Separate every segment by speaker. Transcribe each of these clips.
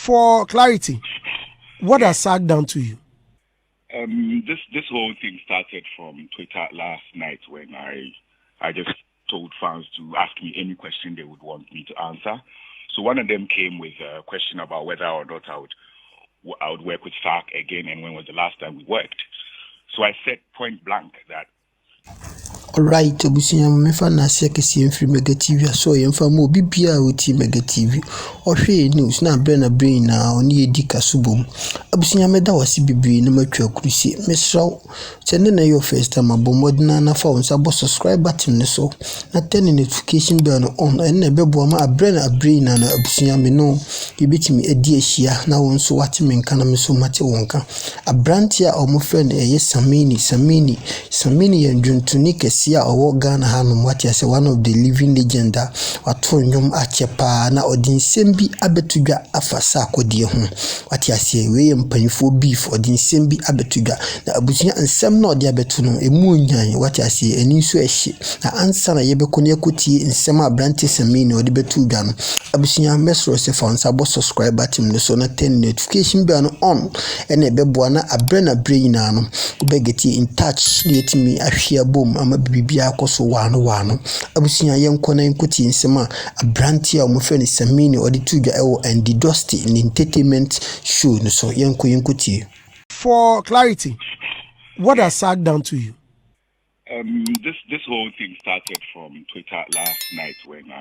Speaker 1: For clarity, what has SAG done to you?
Speaker 2: This whole thing started from Twitter last night when I just told fans to ask me any question they would want me to answer. So one of them came with a question about whether or not I would work with SAG again and when was the last time we worked. So I said point blank that.
Speaker 3: Alright, obusunya mefa na sekesi mfiri Mega TV so yemfa mo bibia oti Mega TV. Ohwe news na brain na oni edi kasubom. Obusunya meda wasi bibiri na matwa kurusi. Mesraw send na your first time abomodna na fa wonsa bo subscribe button ne so. Na turn notification bell no on na bebo ma brain na obusunya me no yebetimi edi ahia na wonso wate menka na me so mate wonka. Abrantia o mo friend eye Samini yendwuntuni Sia or Ghana Hanum what is one of the living legend Watonyum Achepa na Odin Sembi Abetuga afa Sarkodie what you say we painful beef Odin Sembi Abetuga na abusunya nsem na odi abetuno emu nyan what you say eni so ehye na ansa na yebekoni akuti nsem Abrante Samina odi betuga no abusunya mesro se fa nsa bo subscribe button no so na turn notification bell no on ene beboa na abrena brain na no ubegeti in touch let me ahia bom ama bibia akoso wano abusunya yenko na nkuti nsema abranti a omofre ni Samini odi tuga ewo and the dusty in entertainment show no so yenkuti.
Speaker 1: For clarity, what has SAG done to you?
Speaker 2: This whole thing started from Twitter last night when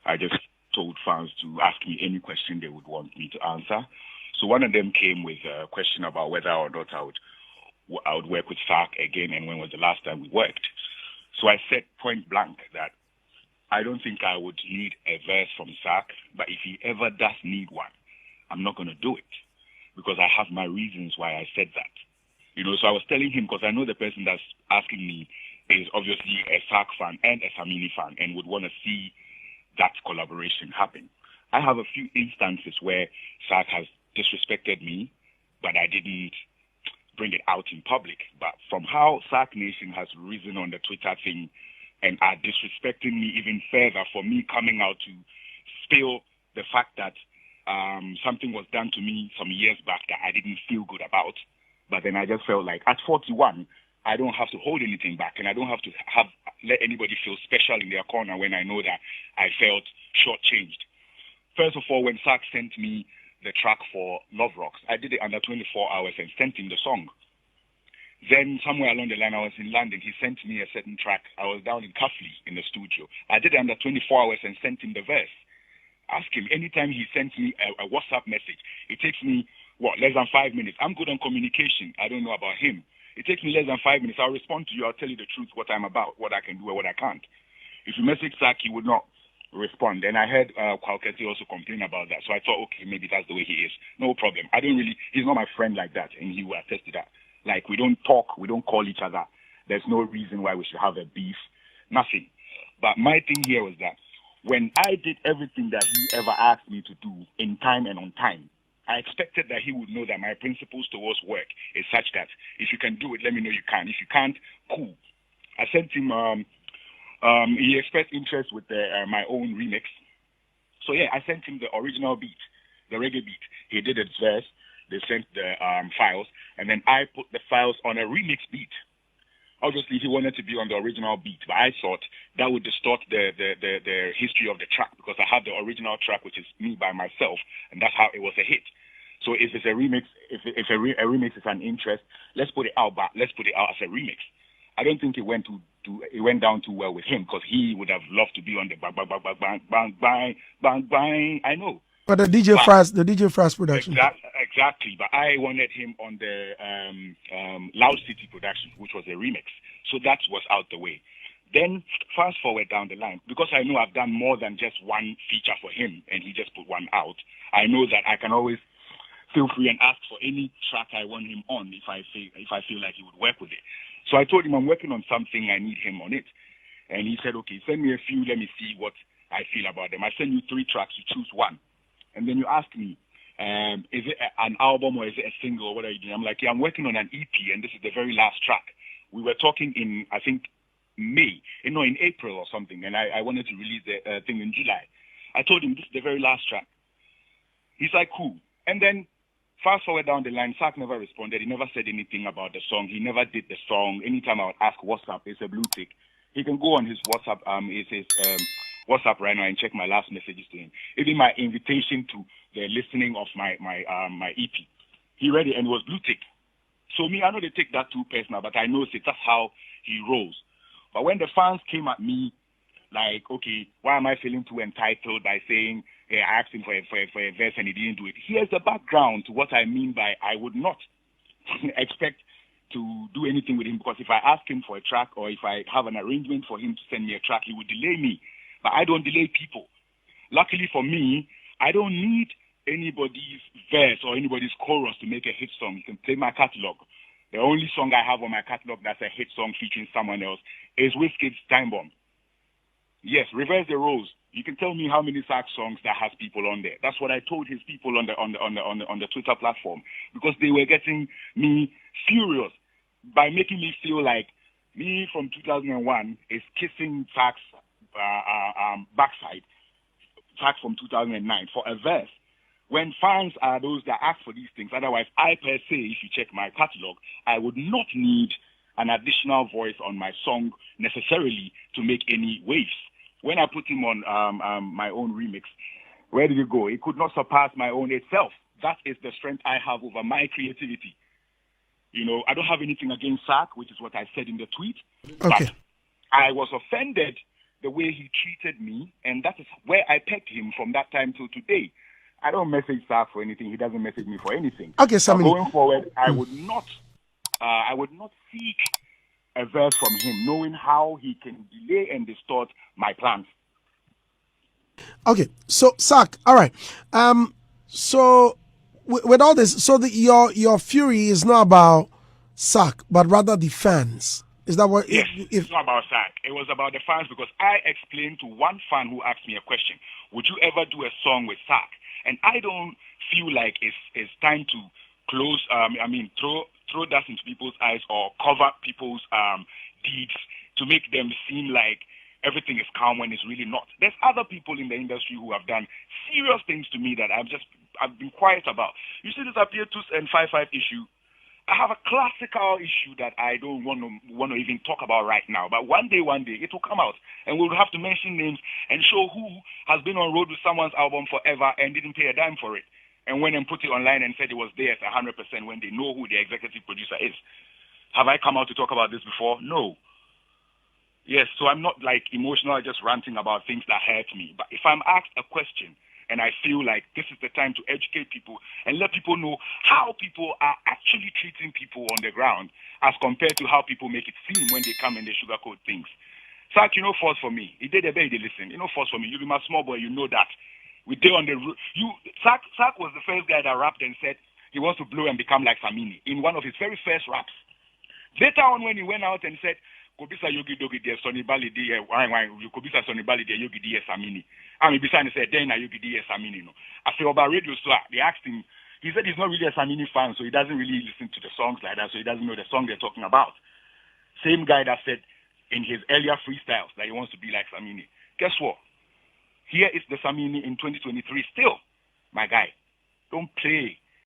Speaker 2: I just told fans to ask me any question they would want me to answer. So one of them came with a question about whether or not I would work with SAG again and when was the last time we worked. So I said point blank that I don't think I would need a verse from SAG, but if he ever does need one, I'm not going to do it because I have my reasons why I said that. So I was telling him because I know the person that's asking me is obviously a SAG fan and a Samini fan and would want to see that collaboration happen. I have a few instances where SAG has disrespected me, but I didn't bring it out in public. But from how SAG Nation has risen on the Twitter thing and are disrespecting me even further for me coming out to spill the fact that something was done to me some years back that I didn't feel good about. But then I just felt like at 41, I don't have to hold anything back and I don't have to let anybody feel special in their corner when I know that I felt shortchanged. First of all, when SAG sent me the track for Love Rocks, I did it under 24 hours and sent him the song. Then somewhere along the line, I was in London. He sent me a certain track. I was down in Cuffley in the studio. I did it under 24 hours and sent him the verse. Ask him, anytime he sends me a WhatsApp message, it takes me, less than 5 minutes. I'm good on communication. I don't know about him. It takes me less than 5 minutes. I'll respond to you. I'll tell you the truth, what I'm about, what I can do and what I can't. If you message SAG, he would not respond. And I heard Kwalketi also complain about that. So I thought, okay, maybe that's the way he is. No problem. He's not my friend like that. And he will attest to that. Like, we don't talk, we don't call each other. There's no reason why we should have a beef. Nothing. But my thing here was that when I did everything that he ever asked me to do in time and on time, I expected that he would know that my principles towards work is such that if you can do it, let me know you can. If you can't, cool. I sent him, he expressed interest with my own remix. So yeah, I sent him the original beat, the reggae beat. He did its verse. They sent the files, and then I put the files on a remix beat. Obviously, he wanted to be on the original beat, but I thought that would distort the history of the track because I have the original track, which is me by myself, and that's how it was a hit. So if it's a remix, if a remix is an interest, let's put it out, but let's put it out as a remix. I don't think it went down too well with him because he would have loved to be on the bang bang bang bang bang bang bang bang. I know.
Speaker 1: But the DJ Fraz production.
Speaker 2: Exactly. But I wanted him on the Loud City production, which was a remix. So that was out the way. Then fast forward down the line, because I know I've done more than just one feature for him, and he just put one out. I know that I can always feel free and ask for any track I want him on if I feel like he would work with it. So I told him I'm working on something, I need him on it. And he said, okay, send me a few, let me see what I feel about them. I send you 3 tracks, you choose one. And then you ask me, is it an album or is it a single or what are you doing? I'm like, yeah, I'm working on an EP and this is the very last track. We were talking in, I think, in April or something, and I wanted to release the thing in July. I told him this is the very last track. He's like, cool. And then fast forward down the line, Sark never responded. He never said anything about the song. He never did the song. Anytime I would ask what's up, it's a blue tick. He can go on his WhatsApp, WhatsApp right now and check my last messages to him. Even my invitation to the listening of my EP. He read it and it was blue tick. So me, I know they take that too personal, but I know that's how he rolls. But when the fans came at me, like, okay, why am I feeling too entitled by saying, hey, I asked him for a verse and he didn't do it? Here's the background to what I mean by I would not expect to do anything with him, because if I ask him for a track or if I have an arrangement for him to send me a track, he would delay me. But I don't delay people. Luckily for me, I don't need anybody's verse or anybody's chorus to make a hit song. You can play my catalog. The only song I have on my catalog that's a hit song featuring someone else is Wizkid's Time Bomb. Yes, reverse the roles. You can tell me how many Sark songs that has people on there. That's what I told his people on the Twitter platform, because they were getting me furious by making me feel like me from 2001 is kissing Sark's backside, Sark from 2009 for a verse. When fans are those that ask for these things, otherwise I per se, if you check my catalog, I would not need an additional voice on my song necessarily to make any waves. When I put him on my own remix, where did it go? It could not surpass my own itself. That is the strength I have over my creativity. You know, I don't have anything against Sark, which is what I said in the tweet.
Speaker 1: Okay.
Speaker 2: But I was offended the way he treated me, and that is where I pegged him from that time till today. I don't message Sark for anything. He doesn't message me for anything.
Speaker 1: Okay, Samina.
Speaker 2: Going forward, I would not seek a verse from him, knowing how he can delay and distort my plans.
Speaker 1: Okay, so Sark, all right. So with all this, so your fury is not about Sark, but rather the fans. Is that what?
Speaker 2: Yes, it's not about Sark. It was about the fans, because I explained to one fan who asked me a question: would you ever do a song with Sark? And I don't feel like it's time to close. Throw dust into people's eyes or cover people's deeds to make them seem like everything is calm when it's really not. There's other people in the industry who have done serious things to me that I've been quiet about. You see this Appeatus and 5-5 issue. I have a classical issue that I don't want to even talk about right now. But one day it will come out, and we'll have to mention names and show who has been on road with someone's album forever and didn't pay a dime for it, and went and put it online and said it was theirs 100% when they know who the executive producer is. Have I come out to talk about this before? No. Yes, so I'm not like emotional, just ranting about things that hurt me. But if I'm asked a question and I feel like this is the time to educate people and let people know how people are actually treating people on the ground as compared to how people make it seem when they come and they sugarcoat things. Sark, you know, force for me. He did a baby, listen. You know, force for me. You be my small boy, you know that. We did on the Sark was the first guy that rapped and said he wants to blow and become like Samini in one of his very first raps. Later on, when he went out and said, Kobisa Yogi Dogi de Sonny Bali de Kobisa Sonny Bali de Yogi de Samini. I mean, besides, said, then Yogi de Samini. No. After about radio, so they asked him, he said he's not really a Samini fan, so he doesn't really listen to the songs like that, so he doesn't know the song they're talking about. Same guy that said in his earlier freestyles that he wants to be like Samini. Guess what? Here is the Samini in 2023 still, my guy. Don't play